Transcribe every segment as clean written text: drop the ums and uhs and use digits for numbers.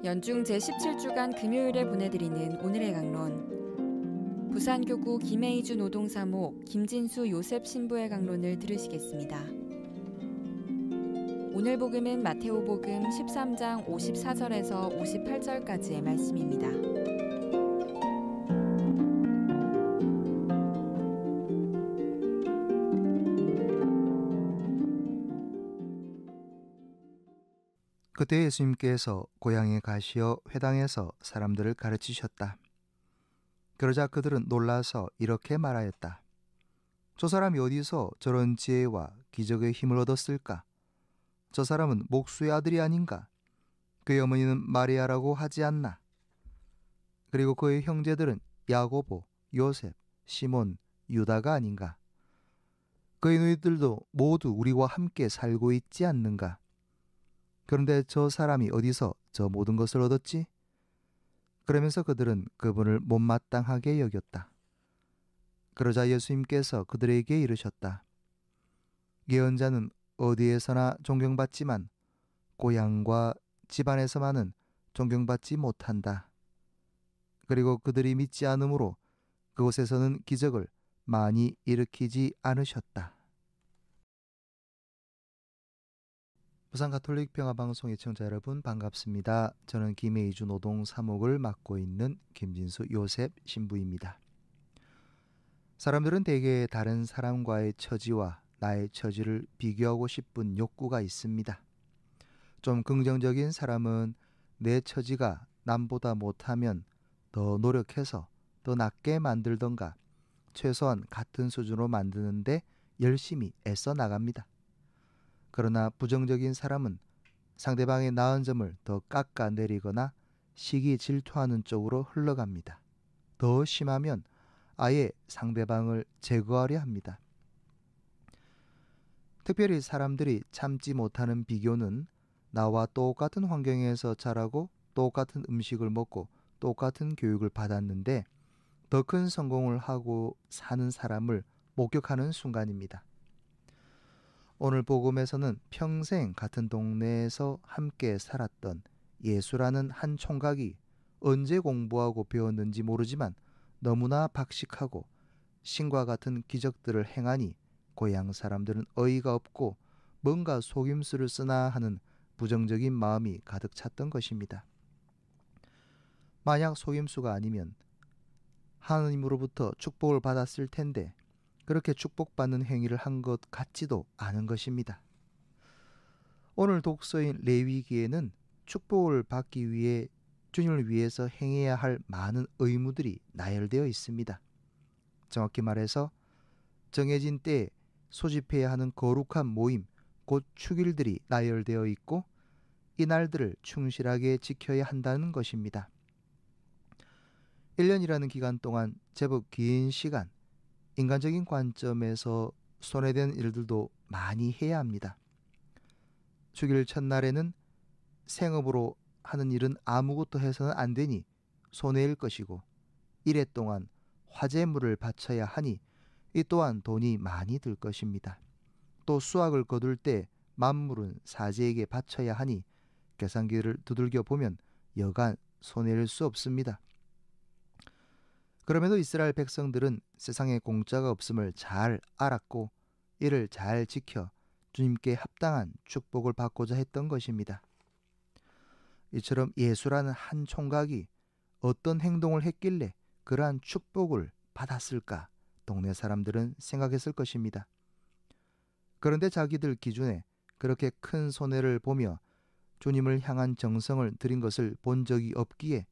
연중 제17주간 금요일에 보내드리는 오늘의 강론. 부산교구 김혜이주 노동사목 김진수 요셉 신부의 강론을 들으시겠습니다. 오늘 복음은 마테오복음 13장 54절에서 58절까지의 말씀입니다. 그때 예수님께서 고향에 가시어 회당에서 사람들을 가르치셨다. 그러자 그들은 놀라서 이렇게 말하였다. 저 사람이 어디서 저런 지혜와 기적의 힘을 얻었을까? 저 사람은 목수의 아들이 아닌가? 그의 어머니는 마리아라고 하지 않나? 그리고 그의 형제들은 야고보, 요셉, 시몬, 유다가 아닌가? 그의 누이들도 모두 우리와 함께 살고 있지 않는가? 그런데 저 사람이 어디서 저 모든 것을 얻었지? 그러면서 그들은 그분을 못마땅하게 여겼다. 그러자 예수님께서 그들에게 이르셨다. 예언자는 어디에서나 존경받지만 고향과 집안에서만은 존경받지 못한다. 그리고 그들이 믿지 않으므로 그곳에서는 기적을 많이 일으키지 않으셨다. 부산 가톨릭 평화방송 애청자 여러분 반갑습니다. 저는 김혜이주 노동 사목을 맡고 있는 김진수 요셉 신부입니다. 사람들은 대개 다른 사람과의 처지와 나의 처지를 비교하고 싶은 욕구가 있습니다. 좀 긍정적인 사람은 내 처지가 남보다 못하면 더 노력해서 더 낫게 만들던가 최소한 같은 수준으로 만드는데 열심히 애써 나갑니다. 그러나 부정적인 사람은 상대방의 나은 점을 더 깎아내리거나 시기 질투하는 쪽으로 흘러갑니다. 더 심하면 아예 상대방을 제거하려 합니다. 특별히 사람들이 참지 못하는 비교는 나와 똑같은 환경에서 자라고 똑같은 음식을 먹고 똑같은 교육을 받았는데 더 큰 성공을 하고 사는 사람을 목격하는 순간입니다. 오늘 복음에서는 평생 같은 동네에서 함께 살았던 예수라는 한 총각이 언제 공부하고 배웠는지 모르지만 너무나 박식하고 신과 같은 기적들을 행하니 고향 사람들은 어이가 없고 뭔가 속임수를 쓰나 하는 부정적인 마음이 가득 찼던 것입니다. 만약 속임수가 아니면 하느님으로부터 축복을 받았을 텐데 그렇게 축복받는 행위를 한 것 같지도 않은 것입니다. 오늘 독서인 레위기에는 축복을 받기 위해 주님을 위해서 행해야 할 많은 의무들이 나열되어 있습니다. 정확히 말해서 정해진 때에 소집해야 하는 거룩한 모임, 곧 축일들이 나열되어 있고 이 날들을 충실하게 지켜야 한다는 것입니다. 1년이라는 기간 동안 제법 긴 시간, 인간적인 관점에서 손해된 일들도 많이 해야 합니다. 축일 첫날에는 생업으로 하는 일은 아무것도 해서는 안 되니 손해일 것이고 1회 동안 화제물을 바쳐야 하니 이 또한 돈이 많이 들 것입니다. 또 수확을 거둘 때 만물은 사제에게 바쳐야 하니 계산기를 두들겨 보면 여간 손해일 수 없습니다. 그럼에도 이스라엘 백성들은 세상에 공짜가 없음을 잘 알았고 이를 잘 지켜 주님께 합당한 축복을 받고자 했던 것입니다. 이처럼 예수라는 한 총각이 어떤 행동을 했길래 그러한 축복을 받았을까 동네 사람들은 생각했을 것입니다. 그런데 자기들 기준에 그렇게 큰 손해를 보며 주님을 향한 정성을 들인 것을 본 적이 없기에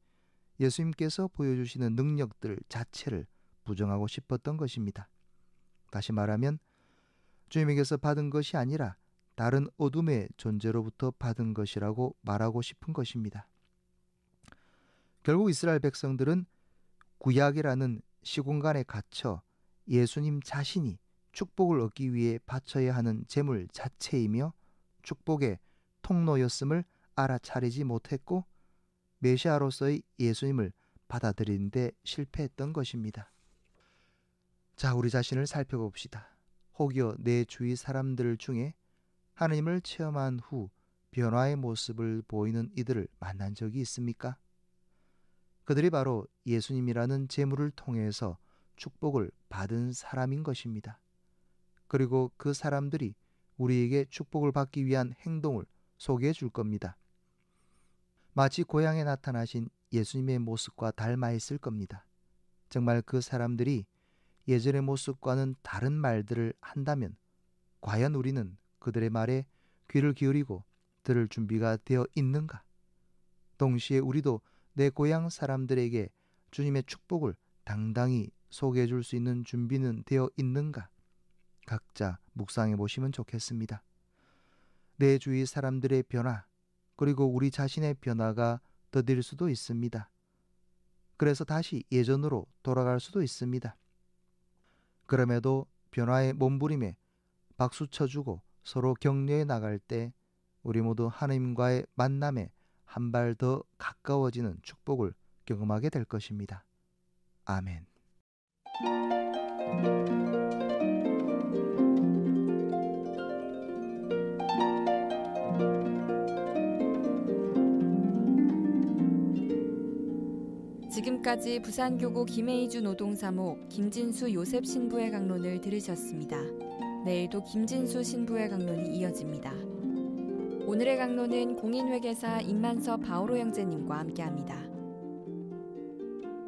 예수님께서 보여주시는 능력들 자체를 부정하고 싶었던 것입니다. 다시 말하면 주님에게서 받은 것이 아니라 다른 어둠의 존재로부터 받은 것이라고 말하고 싶은 것입니다. 결국 이스라엘 백성들은 구약이라는 시공간에 갇혀 예수님 자신이 축복을 얻기 위해 바쳐야 하는 재물 자체이며 축복의 통로였음을 알아차리지 못했고 메시아로서의 예수님을 받아들이는 데 실패했던 것입니다. 자, 우리 자신을 살펴봅시다. 혹여 내 주위 사람들 중에 하나님을 체험한 후 변화의 모습을 보이는 이들을 만난 적이 있습니까? 그들이 바로 예수님이라는 제물을 통해서 축복을 받은 사람인 것입니다. 그리고 그 사람들이 우리에게 축복을 받기 위한 행동을 소개해 줄 겁니다. 마치 고향에 나타나신 예수님의 모습과 닮아 있을 겁니다. 정말 그 사람들이 예전의 모습과는 다른 말들을 한다면 과연 우리는 그들의 말에 귀를 기울이고 들을 준비가 되어 있는가? 동시에 우리도 내 고향 사람들에게 주님의 축복을 당당히 소개해 줄 수 있는 준비는 되어 있는가? 각자 묵상해 보시면 좋겠습니다. 내 주위 사람들의 변화, 그리고 우리 자신의 변화가 더딜 수도 있습니다. 그래서 다시 예전으로 돌아갈 수도 있습니다. 그럼에도 변화의 몸부림에 박수 쳐주고 서로 격려해 나갈 때 우리 모두 하나님과의 만남에 한 발 더 가까워지는 축복을 경험하게 될 것입니다. 아멘. 지금까지 부산교구 김혜이주 노동사목 김진수 요셉 신부의 강론을 들으셨습니다. 내일도 김진수 신부의 강론이 이어집니다. 오늘의 강론은 공인회계사 임만섭 바오로 형제님과 함께합니다.